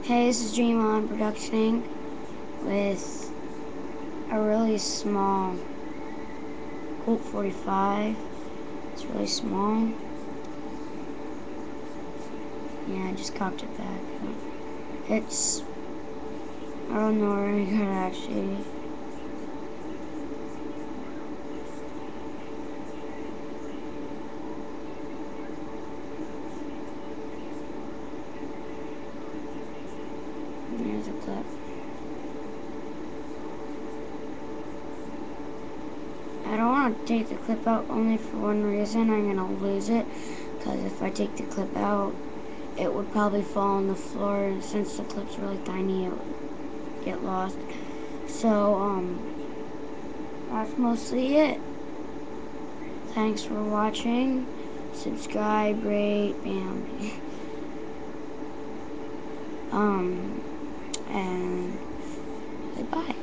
Hey, this is Dream On Productioning with a really small Colt 45. It's really small. Yeah, I just cocked it back. It's, I don't know where I got it actually. There's a clip. I don't want to take the clip out only for one reason. I'm going to lose it, because if I take the clip out, it would probably fall on the floor, and since the clip's really tiny, it would get lost. So, that's mostly it. Thanks for watching. Subscribe, rate, and goodbye.